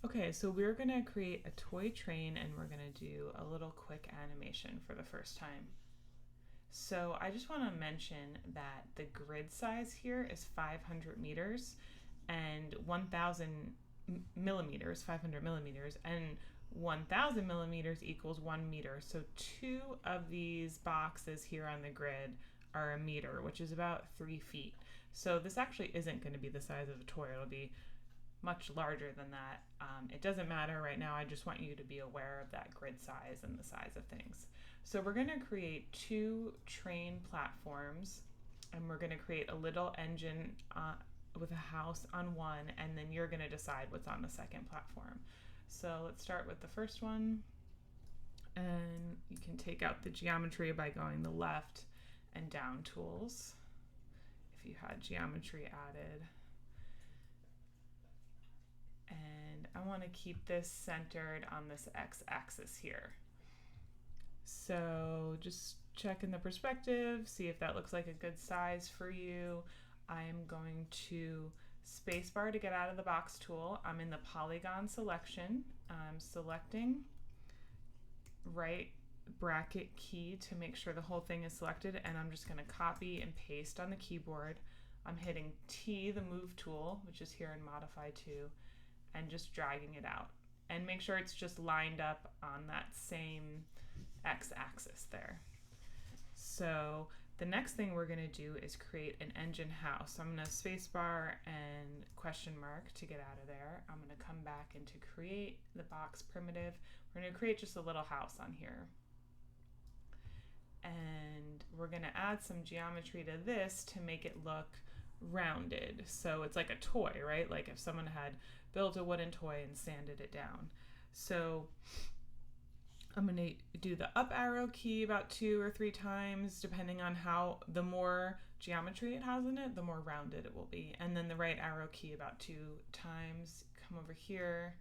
Okay, so we're gonna create a toy train and we're gonna do a little quick animation for the first time. So I just wanna mention that the grid size here is 500 meters and 1000 millimeters, 500 millimeters, and 1000 millimeters equals 1 meter. So two of these boxes here on the grid are a meter, which is about 3 feet. So this actually isn't gonna be the size of a toy, it'll be much larger than that. It doesn't matter right now. I just want you to be aware of that grid size and the size of things. So we're going to create two train platforms, and we're going to create a little engine with a house on one, and then you're going to decide what's on the second platform. So let's start with the first one, and you can take out the geometry by going the left and down tools if you had geometry added. And I want to keep this centered on this x-axis here. So just check in the perspective, see if that looks like a good size for you. I am going to spacebar to get out of the box tool. I'm in the polygon selection. I'm selecting right bracket key to make sure the whole thing is selected, and I'm just going to copy and paste on the keyboard. I'm hitting T, the move tool, which is here in Modify 2, and just dragging it out. And make sure it's just lined up on that same x-axis there. So the next thing we're going to do is create an engine house. So I'm going to spacebar and question mark to get out of there. I'm going to come back into create the box primitive. We're going to create just a little house on here. And we're going to add some geometry to this to make it look rounded. So it's like a toy, right? Like if someone had built a wooden toy and sanded it down. So I'm going to do the up arrow key about 2 or 3 times, depending on how the more geometry it has in it, the more rounded it will be. And then the right arrow key about 2 times. Come over here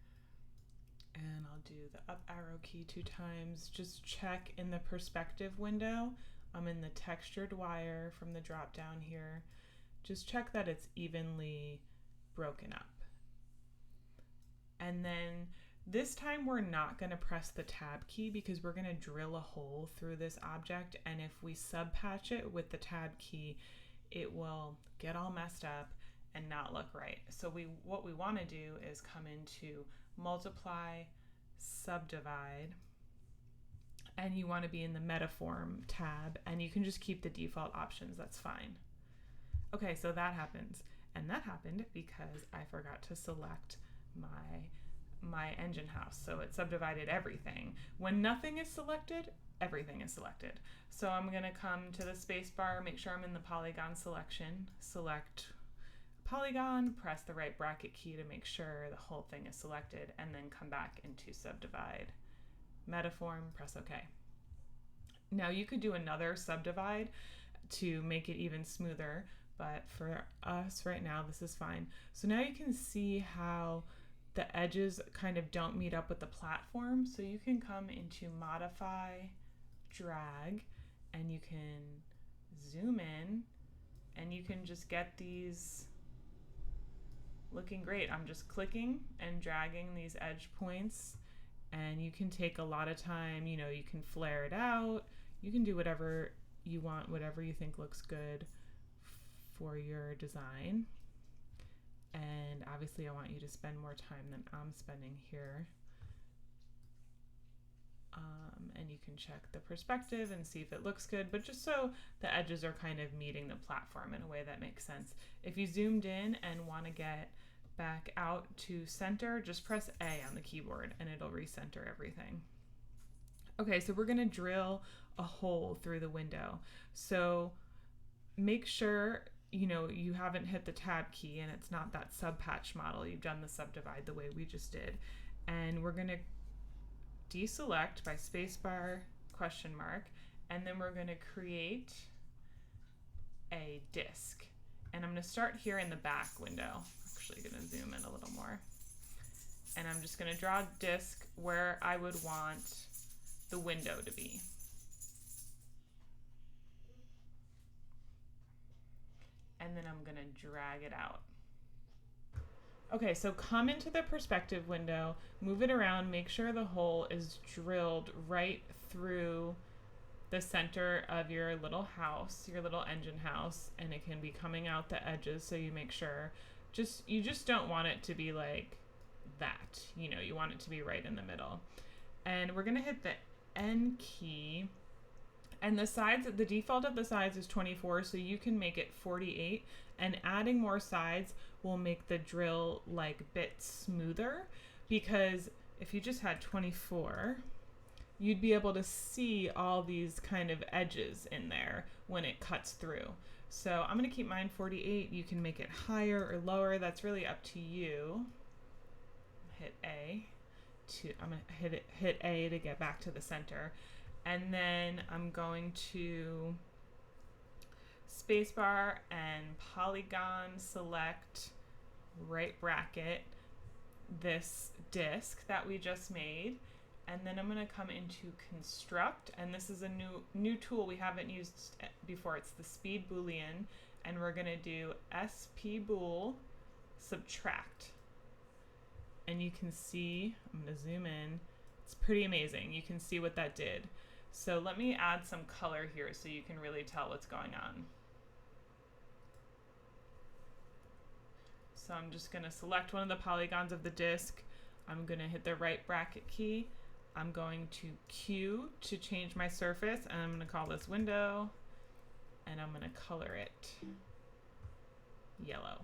and I'll do the up arrow key 2 times. Just check in the perspective window. I'm in the textured wire from the drop down here. Just check that it's evenly broken up. And then this time we're not going to press the tab key because we're going to drill a hole through this object, and if we subpatch it with the tab key, it will get all messed up and not look right. So what we want to do is come into multiply, subdivide, and you want to be in the metaform tab, and you can just keep the default options, that's fine. Okay, so that happens, and that happened because I forgot to select my engine house, so it subdivided everything. When nothing is selected, everything is selected. So I'm going to come to the space bar, make sure I'm in the polygon selection, select polygon, press the right bracket key to make sure the whole thing is selected, and then come back into subdivide. Metaform, press OK. Now you could do another subdivide to make it even smoother, but for us right now, this is fine. So now you can see how the edges kind of don't meet up with the platform. So you can come into modify, drag, and you can zoom in, and you can just get these looking great. I'm just clicking and dragging these edge points, and you can take a lot of time. You know, you can flare it out. You can do whatever you want, whatever you think looks good for your design. And obviously I want you to spend more time than I'm spending here. And you can check the perspective and see if it looks good, but just so the edges are kind of meeting the platform in a way that makes sense. If you zoomed in and want to get back out to center, just press A on the keyboard and it'll recenter everything. Okay, so we're going to drill a hole through the window. So make sure you haven't hit the tab key and it's not that subpatch model. You've done the subdivide the way we just did. And we're going to deselect by spacebar, question mark, and then we're going to create a disk. And I'm going to start here in the back window. I'm actually going to zoom in a little more. And I'm just going to draw a disk where I would want the window to be. And then I'm going to drag it out. Okay, so come into the perspective window, move it around, make sure the hole is drilled right through the center of your little house, your little engine house, and it can be coming out the edges, so you make sure you just don't want it to be like that. You know, you want it to be right in the middle. And we're going to hit the N key. And the sides, the default of the sides is 24, so you can make it 48. And adding more sides will make the drill like bit smoother, because if you just had 24, you'd be able to see all these kind of edges in there when it cuts through. So I'm going to keep mine 48. You can make it higher or lower. That's really up to you. Hit A. I'm going to hit A to get back to the center. And then I'm going to spacebar and polygon select right bracket this disc that we just made. And then I'm going to come into construct, and this is a new tool we haven't used before. It's the speed boolean, and we're going to do spbool subtract. And you can see, I'm going to zoom in, it's pretty amazing. You can see what that did. So let me add some color here so you can really tell what's going on. So I'm just going to select one of the polygons of the disk. I'm going to hit the right bracket key. I'm going to Q to change my surface, and I'm going to call this window, and I'm going to color it yellow.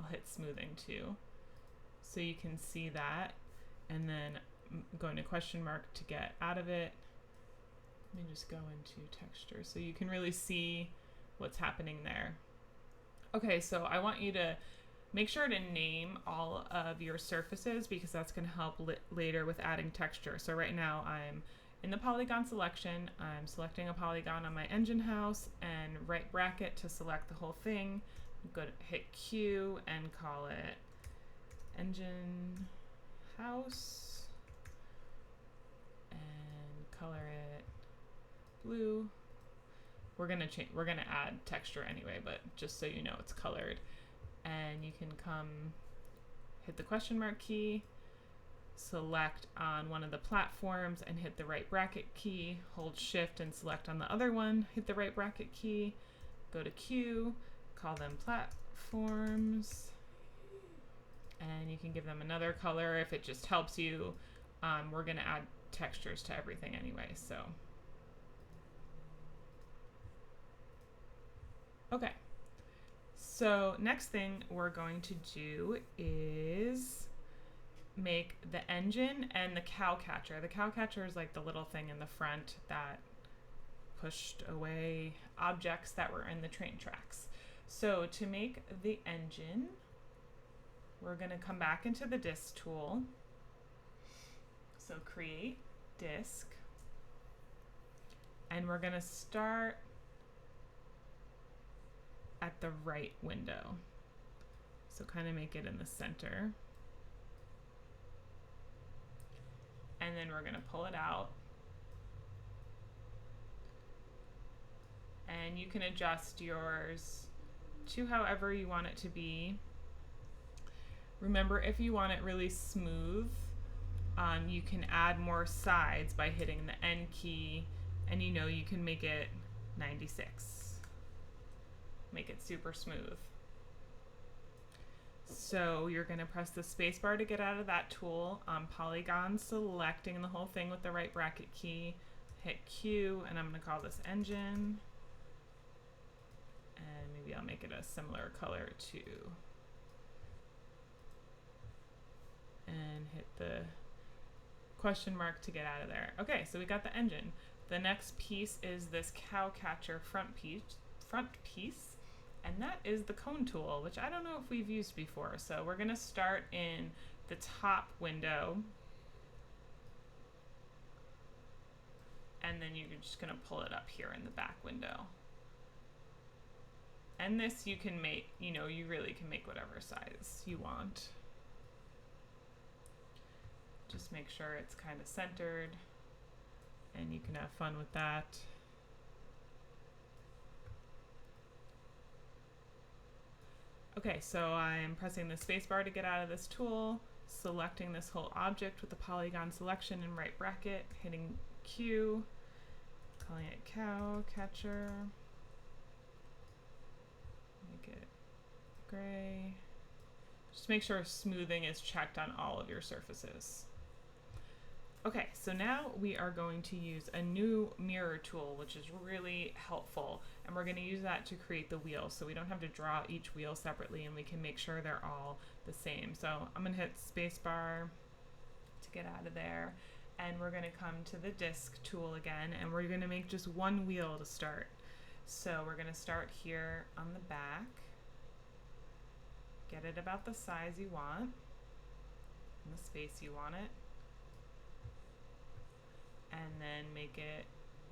I'll hit smoothing too, so you can see that. And then I'm going to question mark to get out of it. Let me just go into texture so you can really see what's happening there. Okay, so I want you to make sure to name all of your surfaces, because that's going to help later with adding texture. So right now I'm in the polygon selection. I'm selecting a polygon on my engine house and right bracket to select the whole thing. I'm going to hit Q and call it engine house and color it blue. We're gonna add texture anyway, but just so you know it's colored. And you can come hit the question mark key, select on one of the platforms and hit the right bracket key, hold shift and select on the other one, hit the right bracket key, go to Q, call them platforms, and you can give them another color if it just helps you. We're gonna add textures to everything anyway, so. Okay. So next thing we're going to do is make the engine and the cow catcher. The cow catcher is like the little thing in the front that pushed away objects that were in the train tracks. So to make the engine, we're going to come back into the disk tool. So create disk. And we're going to start at the right window. So kind of make it in the center. And then we're going to pull it out. And you can adjust yours to however you want it to be. Remember, if you want it really smooth, you can add more sides by hitting the N key, and you can make it 96. Make it super smooth. So you're going to press the space bar to get out of that tool. Polygon selecting the whole thing with the right bracket key. Hit Q, and I'm going to call this engine. And maybe I'll make it a similar color too. And hit the question mark to get out of there. Okay, so we got the engine. The next piece is this cow catcher front piece. And that is the cone tool, which I don't know if we've used before. So we're going to start in the top window. And then you're just going to pull it up here in the back window. And this you can make, you really can make whatever size you want. Just make sure it's kind of centered, and you can have fun with that. Okay, so I'm pressing the spacebar to get out of this tool, selecting this whole object with the polygon selection in right bracket, hitting Q, calling it cow catcher, make it gray. Just make sure smoothing is checked on all of your surfaces. Okay, so now we are going to use a new mirror tool, which is really helpful. And we're going to use that to create the wheel. So we don't have to draw each wheel separately and we can make sure they're all the same. So I'm going to hit spacebar to get out of there. And we're going to come to the disc tool again, and we're going to make just one wheel to start. So we're going to start here on the back. Get it about the size you want, and the space you want it. And then make it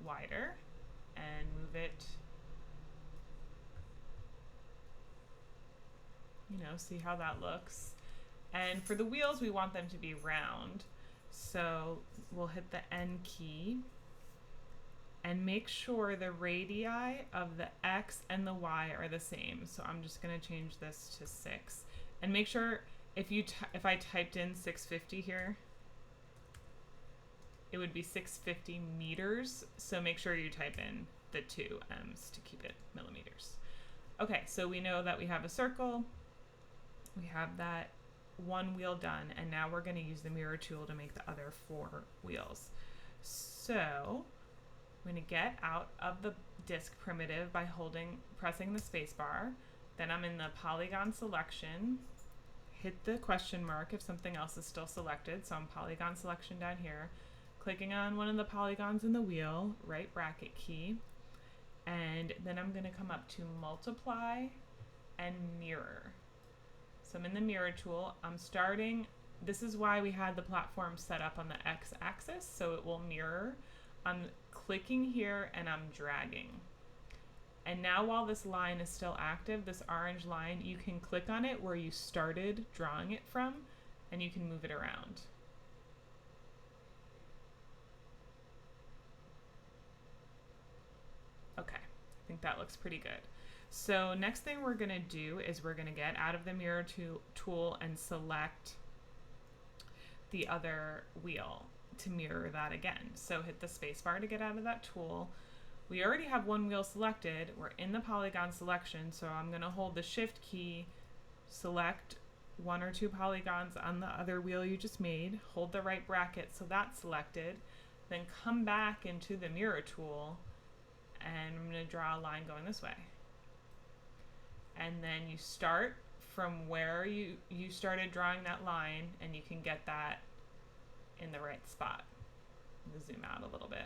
wider and move it, see how that looks. And for the wheels, we want them to be round. So we'll hit the N key and make sure the radii of the X and the Y are the same. So I'm just gonna change this to 6. And make sure if I typed in 650 here, it would be 650 meters, so make sure you type in the 2 M's to keep it millimeters. Okay, so we know that we have a circle, we have that one wheel done, and now we're going to use the mirror tool to make the other 4 wheels. So I'm going to get out of the disk primitive by pressing the space bar, then I'm in the polygon selection, hit the question mark if something else is still selected, so I'm polygon selection down here, clicking on one of the polygons in the wheel, right bracket key, and then I'm going to come up to multiply and mirror. So I'm in the mirror tool. I'm starting, this is why we had the platform set up on the X axis, so it will mirror. I'm clicking here and I'm dragging. And now while this line is still active, this orange line, you can click on it where you started drawing it from, and you can move it around. Okay, I think that looks pretty good. So next thing we're gonna do is we're gonna get out of the mirror tool and select the other wheel to mirror that again. So hit the space bar to get out of that tool. We already have one wheel selected. We're in the polygon selection, so I'm gonna hold the shift key, select 1 or 2 polygons on the other wheel you just made, hold the right bracket so that's selected, then come back into the mirror tool, and I'm going to draw a line going this way. And then you start from where you started drawing that line, and you can get that in the right spot. I'm going to zoom out a little bit.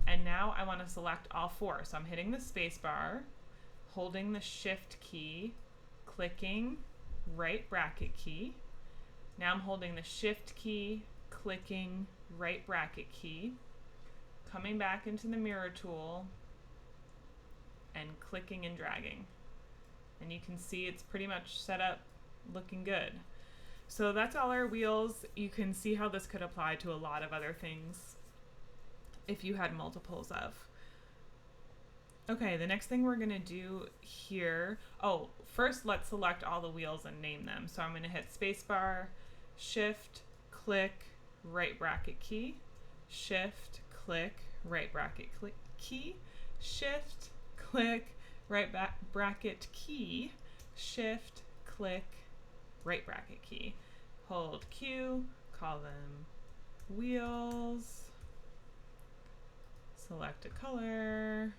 And now I want to select all 4. So I'm hitting the space bar, holding the shift key, clicking right bracket key. Now I'm holding the shift key, clicking right bracket key, coming back into the mirror tool and clicking and dragging. And you can see it's pretty much set up looking good. So that's all our wheels. You can see how this could apply to a lot of other things if you had multiples of. Okay, the next thing we're gonna do here, first let's select all the wheels and name them. So I'm gonna hit spacebar, shift, click, right bracket key, shift, click, right bracket key, shift, click, right bracket key, shift, click, right bracket key. Hold Q, call them wheels, select a color,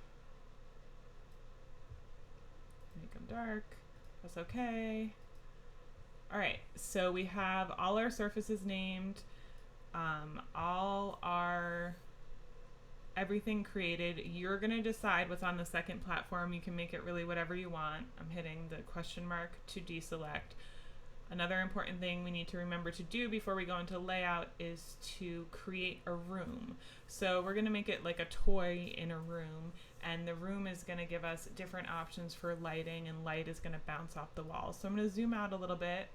make them dark, that's okay. All right, so we have all our surfaces named, everything created. You're gonna decide what's on the second platform. You can make it really whatever you want. I'm hitting the question mark to deselect. Another important thing we need to remember to do before we go into layout is to create a room. So we're gonna make it like a toy in a room, and the room is gonna give us different options for lighting, and light is gonna bounce off the walls. So I'm gonna zoom out a little bit,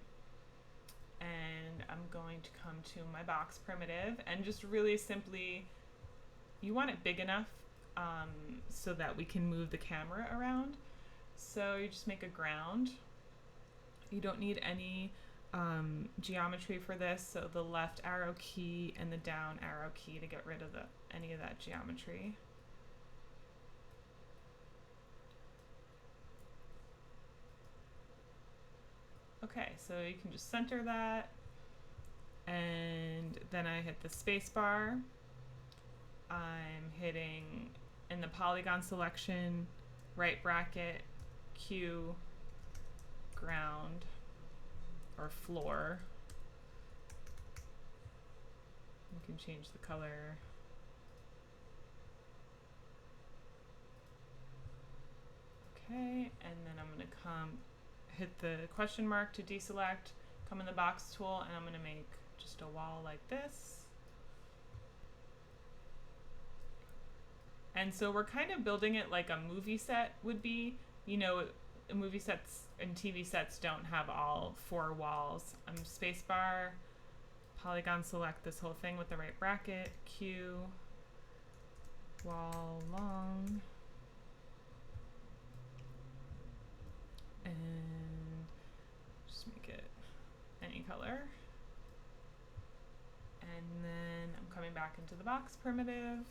and I'm going to come to my box primitive, and just really simply, you want it big enough so that we can move the camera around. So you just make a ground, You don't need any geometry for this, so the left arrow key and the down arrow key to get rid of any of that geometry. Okay, so you can just center that, and then I hit the space bar. I'm hitting in the polygon selection, right bracket, Q, ground, or floor. You can change the color. Okay, and then I'm going to hit the question mark to deselect, come in the box tool, and I'm going to make just a wall like this. And so we're kind of building it like a movie set would be. You know, movie sets and TV sets don't have all 4 walls. Spacebar, polygon select this whole thing with the right bracket, Q, wall long, and just make it any color. And then I'm coming back into the box primitive.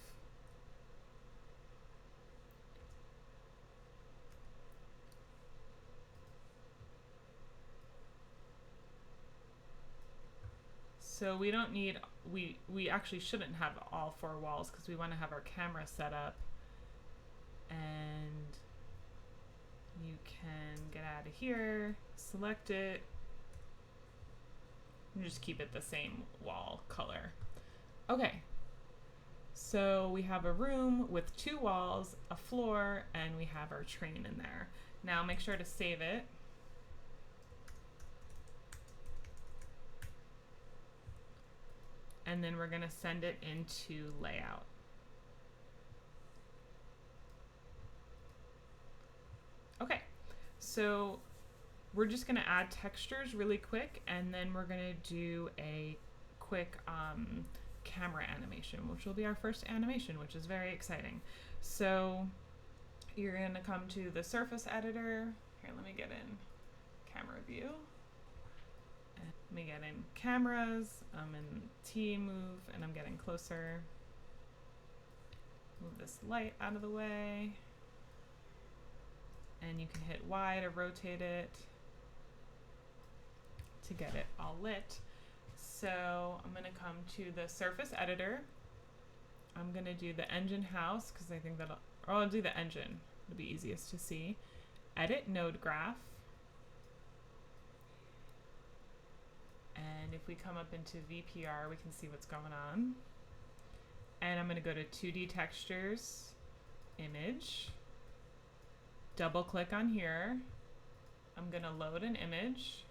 So we don't need, we actually shouldn't have all 4 walls because we want to have our camera set up. And you can get out of here, select it, and just keep it the same wall color. Okay, so we have a room with 2 walls, a floor, and we have our train in there. Now make sure to save it. And then we're going to send it into layout. Okay, so we're just going to add textures really quick, and then we're going to do a quick camera animation, which will be our first animation, which is very exciting. So you're going to come to the surface editor. Here, let me get in camera view. Let me get in cameras. I'm in T move, and I'm getting closer. Move this light out of the way. And you can hit Y to rotate it to get it all lit. So I'm going to come to the surface editor. I'm going to do the engine house because I think that'll, or I'll do the engine. It'll be easiest to see. Edit node graph. And if we come up into VPR, we can see what's going on. And I'm going to go to 2D textures, image, double click on here. I'm going to load an image,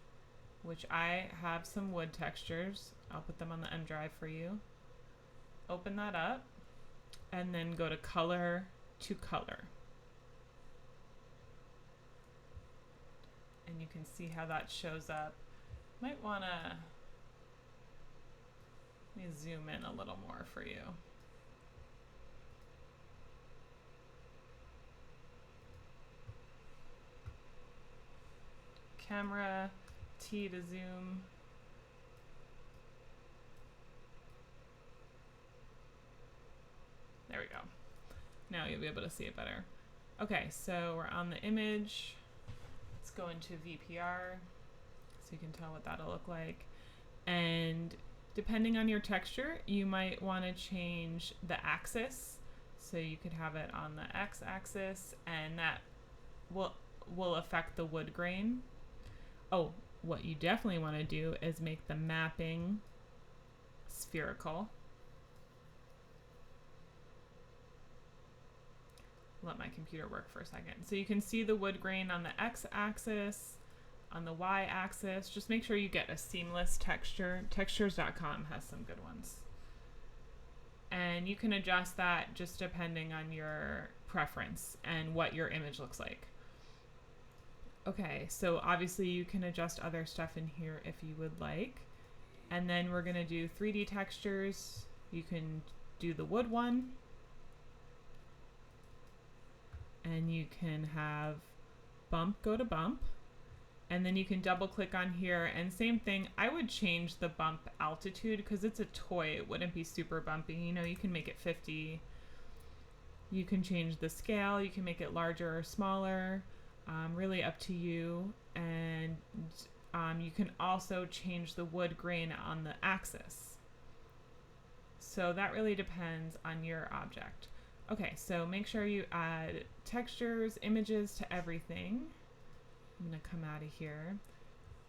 which I have some wood textures. I'll put them on the M drive for you. Open that up and then go to color to color. And you can see how that shows up. Might want to, let me zoom in a little more for you. Camera, T to zoom. There we go. Now you'll be able to see it better. Okay, so we're on the image. Let's go into VPR so you can tell what that'll look like. And depending on your texture, you might want to change the axis. So you could have it on the X axis, and that will affect the wood grain. Oh, what you definitely want to do is make the mapping spherical. Let my computer work for a second. So you can see the wood grain on the X axis, on the Y axis. Just make sure you get a seamless texture. Textures.com has some good ones. And you can adjust that just depending on your preference and what your image looks like. Okay, so obviously you can adjust other stuff in here if you would like. And then we're gonna do 3D textures. You can do the wood one. And you can have bump go to bump. And then you can double click on here, and same thing, I would change the bump altitude because it's a toy. It wouldn't be super bumpy. You know, you can make it 50. You can change the scale. You can make it larger or smaller, really up to you. And you can also change the wood grain on the axis. So that really depends on your object. Okay, so make sure you add textures, images to everything. I'm going to come out of here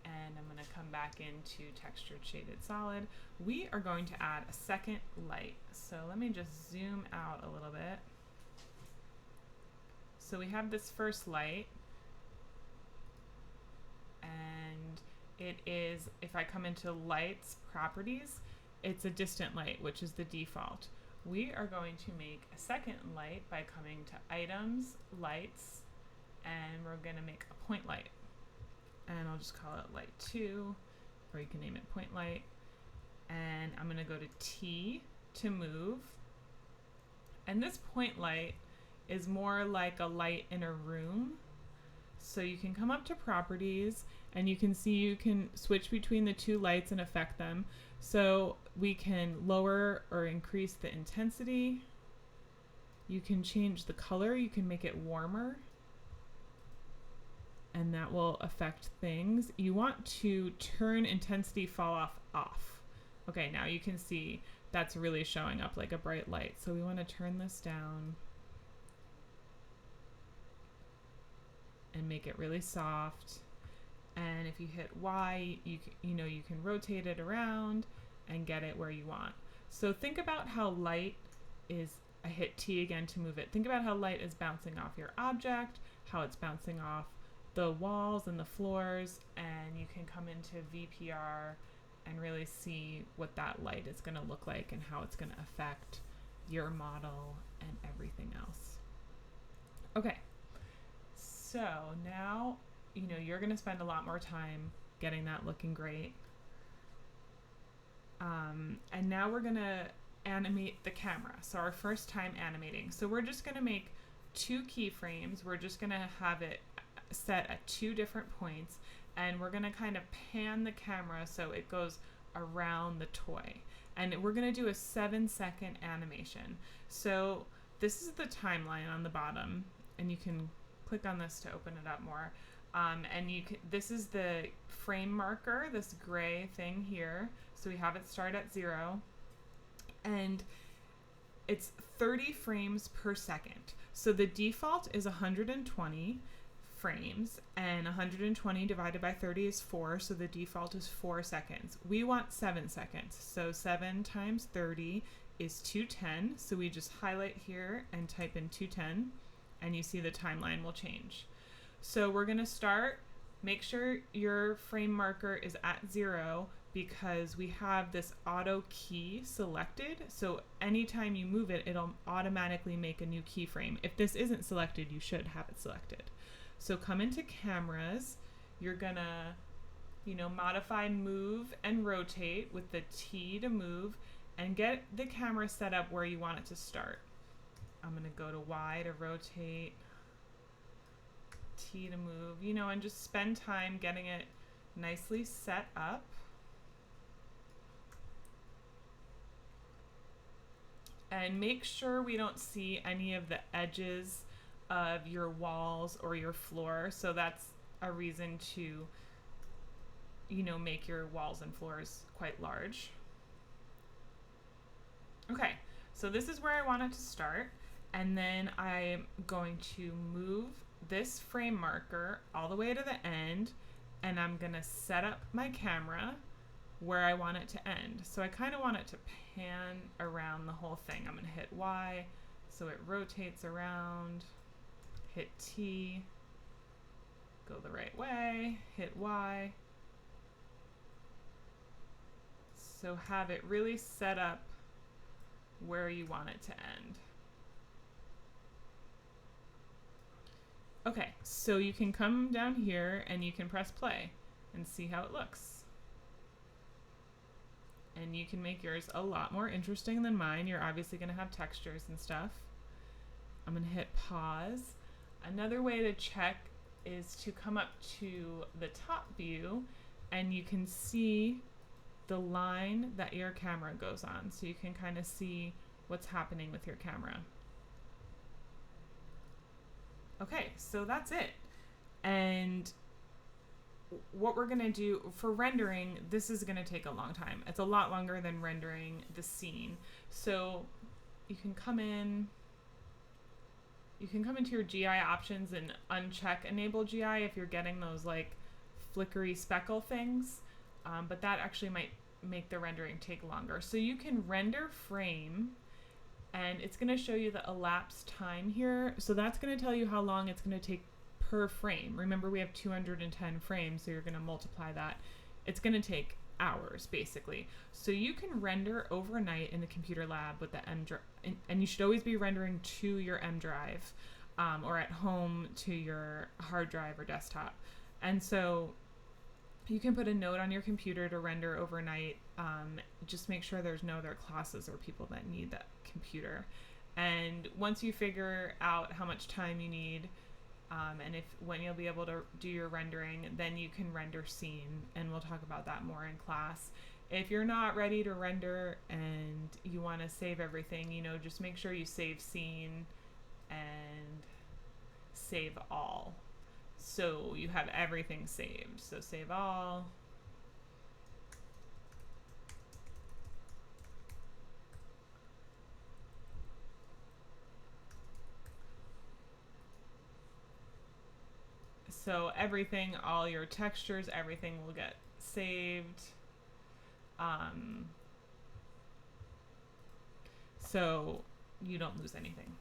and I'm going to come back into textured shaded solid. We are going to add a second light. So let me just zoom out a little bit. So we have this first light, and it is, if I come into lights properties, it's a distant light, which is the default. We are going to make a second light by coming to items, lights, and we're going to make a point light. And I'll just call it light 2, or you can name it point light. And I'm going to go to T to move. And this point light is more like a light in a room. So you can come up to properties and you can see you can switch between the two lights and affect them. So we can lower or increase the intensity. You can change the color. You can make it warmer, and that will affect things. You want to turn intensity fall off. Okay, now you can see that's really showing up like a bright light. So we want to turn this down and make it really soft. And if you hit Y, you can rotate it around and get it where you want. So think about how light is, I hit T again to move it. Think about how light is bouncing off your object, how it's bouncing off the walls and the floors, and you can come into VPR and really see what that light is going to look like and how it's going to affect your model and everything else. Okay, so now you're going to spend a lot more time getting that looking great. And now we're going to animate the camera. So our first time animating. So we're just going to make 2 keyframes. We're just going to have it set at 2 different points, and we're going to kind of pan the camera so it goes around the toy. And we're going to do a 7-second animation. So this is the timeline on the bottom, and you can click on this to open it up more. And this is the frame marker, this gray thing here. So we have it start at 0, and it's 30 frames per second. So the default is 120 frames, and 120 divided by 30 is 4, so the default is 4 seconds. We want 7 seconds, so 7 times 30 is 210, so we just highlight here and type in 210, and you see the timeline will change. So we're going to start, make sure your frame marker is at 0, because we have this auto key selected, so anytime you move it, it'll automatically make a new keyframe. If this isn't selected, you should have it selected. So come into cameras, you're gonna, modify move and rotate with the T to move, and get the camera set up where you want it to start. I'm gonna go to Y to rotate, T to move, and just spend time getting it nicely set up. And make sure we don't see any of the edges of your walls or your floor. So that's a reason to, make your walls and floors quite large. Okay, so this is where I want it to start. And then I'm going to move this frame marker all the way to the end, and I'm gonna set up my camera where I want it to end. So I kind of want it to pan around the whole thing. I'm gonna hit Y so it rotates around, hit T, go the right way, hit Y. So have it really set up where you want it to end. Okay, so you can come down here and you can press play and see how it looks. And you can make yours a lot more interesting than mine. You're obviously going to have textures and stuff. I'm going to hit pause. Another way to check is to come up to the top view, and you can see the line that your camera goes on. So you can kind of see what's happening with your camera. Okay, so that's it. And what we're gonna do for rendering, this is gonna take a long time. It's a lot longer than rendering the scene. So you can come into your GI options and uncheck enable GI if you're getting those like flickery speckle things, but that actually might make the rendering take longer. So you can render frame, and it's going to show you the elapsed time here. So that's going to tell you how long it's going to take per frame. Remember, we have 210 frames, so you're going to multiply that. It's going to take hours, basically. So you can render overnight in the computer lab with the M drive, and you should always be rendering to your M drive, or at home to your hard drive or desktop. And so you can put a note on your computer to render overnight. Just make sure there's no other classes or people that need that computer. And once you figure out how much time you need, and when you'll be able to do your rendering, then you can render scene, and we'll talk about that more in class. If you're not ready to render and you want to save everything, just make sure you save scene and save all, so you have everything saved. So save all. So everything, all your textures, everything will get saved. So you don't lose anything.